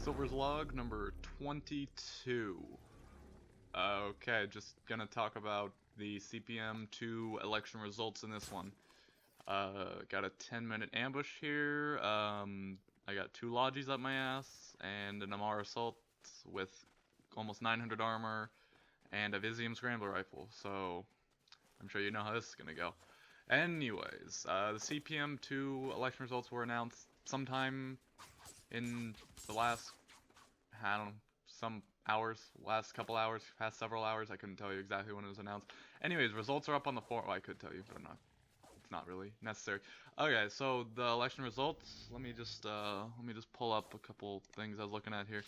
Silver's log number 22. Okay, just gonna talk about the CPM2 election results in this one. Got a 10-minute ambush here. I got 2 Logis up my ass, and an Amar Assault with almost 900 armor, and a Vizium Scrambler Rifle, so I'm sure you know how this is gonna go. Anyways, the CPM2 election results were announced sometime in the last, I don't know, some hours, last couple hours, past several hours. I couldn't tell you exactly when it was announced. Anyways, results are up on the forum. Well, I could tell you, but it's not really necessary. Okay, so the election results. Let me just pull up a couple things I was looking at here.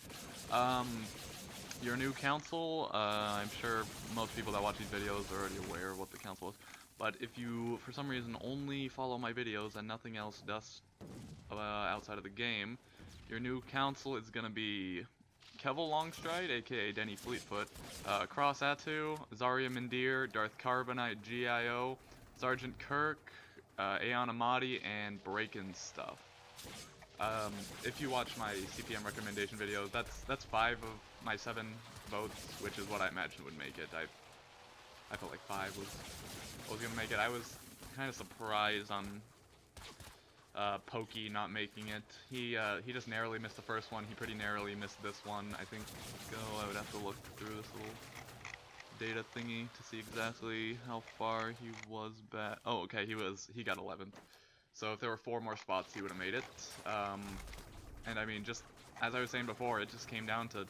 Your new council. I'm sure most people that watch these videos are already aware of what the council is. But if you, for some reason, only follow my videos and nothing else does outside of the game, your new council is gonna be Kevel Longstride, aka Denny Fleetfoot, Cross Atu, Zarya Mindir, Darth Carbonite GIO, Sergeant Kirk, Aeon Amati, and Breakin' Stuff. If you watch my CPM recommendation videos, that's 5 of my 7 votes, which is what I imagine would make it. I felt like 5 was gonna make it. I was kind of surprised on Pokey not making it. He just narrowly missed the first one. He pretty narrowly missed this one. I think, I would have to look through this little data thingy to see exactly how far he was back. Oh, okay, he got 11th. So if there were 4 more spots, he would have made it. And I mean, just as I was saying before, it just came down to,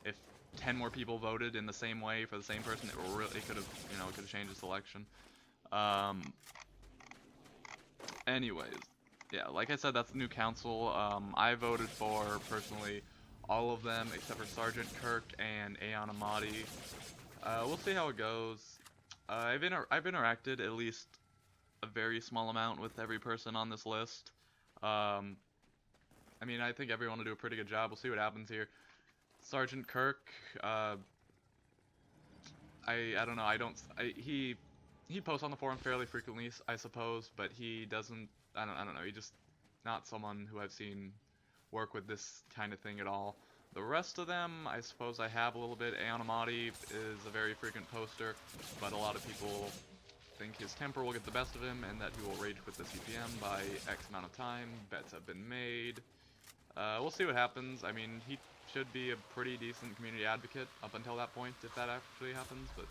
if 10 more people voted in the same way for the same person, it could have changed the selection. Anyways, yeah, like I said, that's the new council. I voted for, personally, all of them except for Sergeant Kirk and Aeon Amati. We'll see how it goes. I've interacted at least a very small amount with every person on this list. I mean, I think everyone will do a pretty good job. We'll see what happens here. Sergeant Kirk, I don't know. He posts on the forum fairly frequently, I suppose, but he doesn't. I don't know. He's just not someone who I've seen work with this kind of thing at all. The rest of them, I suppose I have a little bit. Aeon Amati is a very frequent poster, but a lot of people think his temper will get the best of him and that he will rage quit the CPM by X amount of time. Bets have been made. We'll see what happens. I mean, he should be a pretty decent community advocate up until that point, if that actually happens, but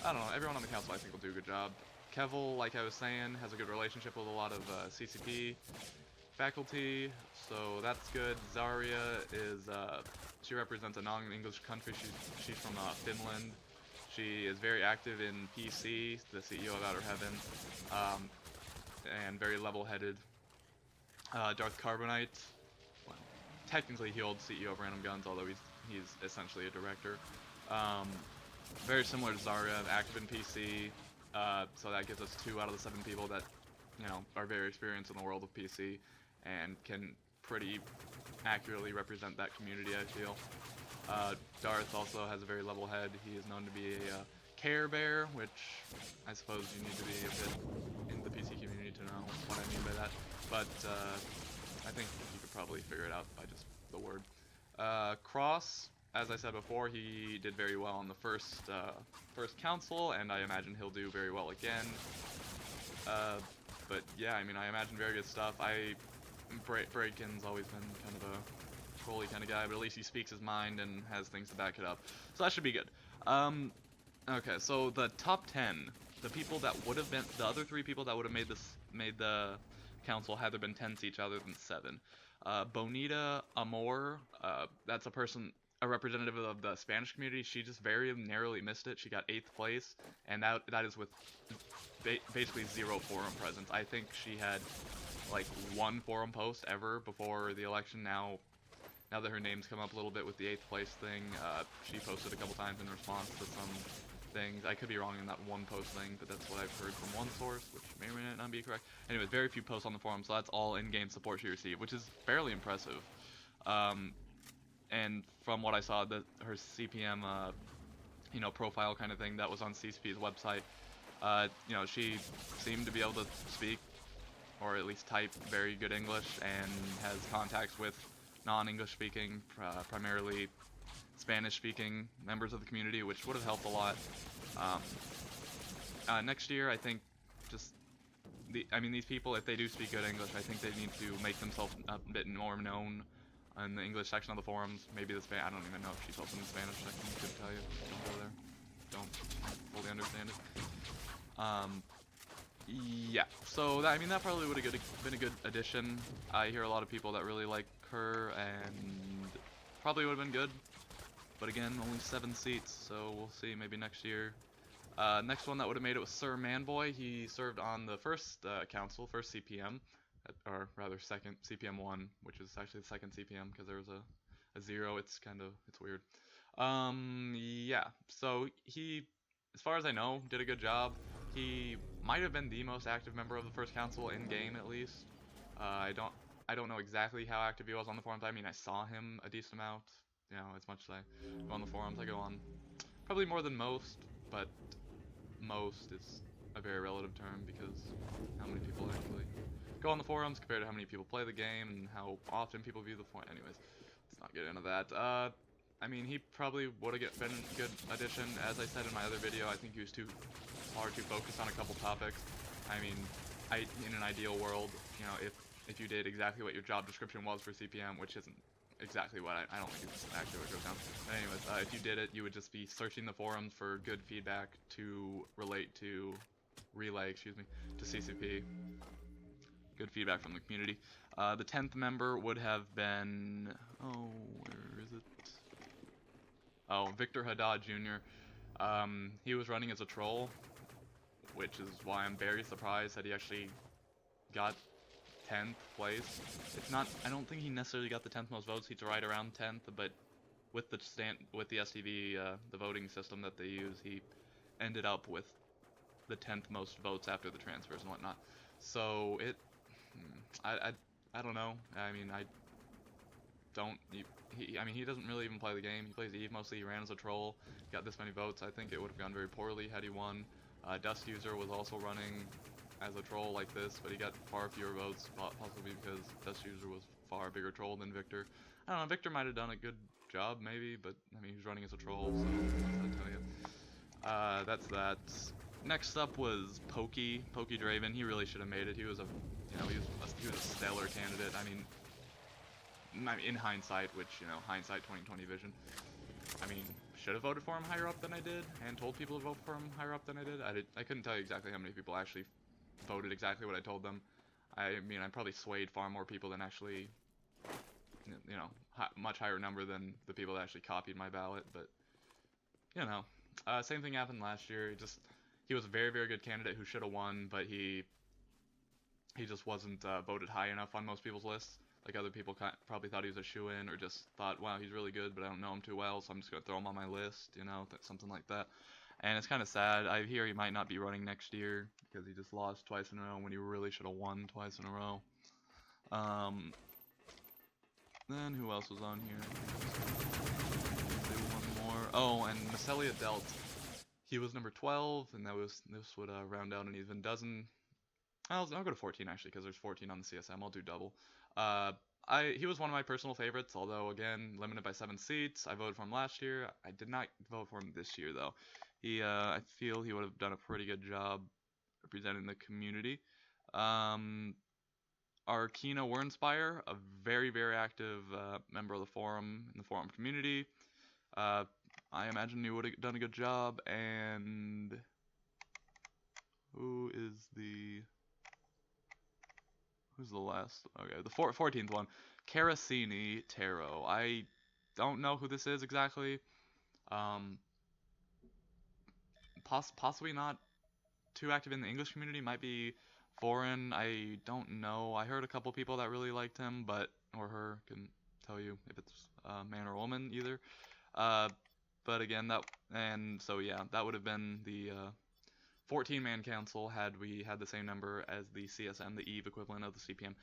I don't know. Everyone on the council, I think, will do a good job. Kevel, like I was saying, has a good relationship with a lot of CCP faculty, so that's good. Zarya is, she represents a non-English country. She's from Finland. She is very active in PC, the CEO of Outer Heaven, and very level-headed. Darth Carbonite, well, technically he holds CEO of Random Guns, although he's essentially a director. Very similar to Zarya, active in PC, so that gives us 2 out of the 7 people that, are very experienced in the world of PC and can pretty accurately represent that community, I feel. Darth also has a very level head. He is known to be a Care Bear, which I suppose you need to be a bit in the PC community to know what I mean by that. But I think you could probably figure it out by just the word. Cross, as I said before, he did very well on the first council, and I imagine he'll do very well again. But yeah, I mean, I imagine very good stuff. Breakin's always been kind of a trolly kind of guy, but at least he speaks his mind and has things to back it up. So that should be good. Okay, so the top 10, the people that would have been, the other 3 people that would have made the council had there been 10 each other than 7. Bonita Amor, that's a representative of the Spanish community. She just very narrowly missed it. She got 8th place, and that is with basically 0 forum presence. I think she had like 1 forum post ever before the election. Now that her name's come up a little bit with the 8th place thing, she posted a couple times in response to some things. I could be wrong in that 1 post thing, but that's what I've heard from one source, which may or may not be correct. Anyways, very few posts on the forum, so that's all in-game support she received, which is fairly impressive. And from what I saw, her CPM, profile kind of thing that was on CCP's website, she seemed to be able to speak, or at least type, very good English, and has contacts with non-English speaking, primarily Spanish speaking members of the community, which would have helped a lot. Um, Next year, I think just I mean, these people, if they do speak good English, I think they need to make themselves a bit more known in the English section of the forums. Maybe the I don't even know if she's open in the Spanish section. Couldn't tell you. Don't go there. Don't fully understand it. Um, yeah. So that, I mean, that probably would have been a good addition. I hear a lot of people that really like her, and probably would have been good. But again, only 7 seats, so we'll see. Maybe next year. Next one that would have made it was Sir Manboy. He served on the first council, first CPM, or rather second CPM1, which is actually the second CPM because there was a 0. It's weird. Yeah. So he, as far as I know, did a good job. He might have been the most active member of the first council in game at least. I don't know exactly how active he was on the forums. I mean, I saw him a decent amount. You know, as much as I go on the forums, I go on probably more than most, but most is a very relative term because how many people actually go on the forums compared to how many people play the game and how often people view the forum. Anyways, let's not get into that. I mean, he probably would have been a good addition. As I said in my other video, I think he was too hard to focus on a couple topics. I mean, in an ideal world, you know, if you did exactly what your job description was for CPM, which isn't exactly what I don't think it's actually what goes down. But anyways, if you did it, you would just be searching the forums for good feedback to relay, excuse me, to CCP. Good feedback from the community. The 10th member would have been, oh, where is it? Oh, Victor Haddad Jr. He was running as a troll, which is why I'm very surprised that he actually got 10th place. It's not, I don't think he necessarily got the 10th most votes. He's right around 10th, but with the STV, the voting system that they use, he ended up with the 10th most votes after the transfers and whatnot. So I don't know. I mean, I don't. I mean, he doesn't really even play the game. He plays Eve mostly. He ran as a troll. He got this many votes. I think it would have gone very poorly had he won. Dust User was also running as a troll like this, but he got far fewer votes, possibly because Dust User was far bigger troll than Victor. I don't know. Victor might have done a good job, maybe, but I mean, he's running as a troll, so what's that tell you? That's that. Next up was Pokey Draven. He really should have made it. He was he was a stellar candidate. I mean, in hindsight, which, you know, hindsight 2020 vision. I mean, should have voted for him higher up than I did, and told people to vote for him higher up than I did. I couldn't tell you exactly how many people actually voted exactly what I told them. I mean, I probably swayed far more people than actually, you know, much higher number than the people that actually copied my ballot, but, you know. Same thing happened last year. He was a very, very good candidate who should have won, but he just wasn't voted high enough on most people's lists. Like, other people probably thought he was a shoo-in, or just thought, wow, he's really good, but I don't know him too well, so I'm just going to throw him on my list, you know, something like that. And it's kind of sad. I hear he might not be running next year, because he just lost twice in a row when he really should have won twice in a row. Then who else was on here? Do one more. Oh, and Macelia Delt. He was number 12, and this would round out an even dozen. I'll go to 14 actually, because there's 14 on the CSM. I'll do double. He was one of my personal favorites, although again limited by 7 seats. I voted for him last year. I did not vote for him this year though. I feel he would have done a pretty good job representing the community. Arkina Wernspire, a very, very active member of the forum, in the forum community. I imagine he would have done a good job. And who's the last? Okay, the 14th one, Carasini Taro. I don't know who this is exactly. Possibly not too active in the English community. Might be foreign. I don't know. I heard a couple people that really liked him, or her. Couldn't tell you if it's man or woman either. But again, so yeah, that would have been the 14-man council had we had the same number as the CSM, the EVE equivalent of the CPM.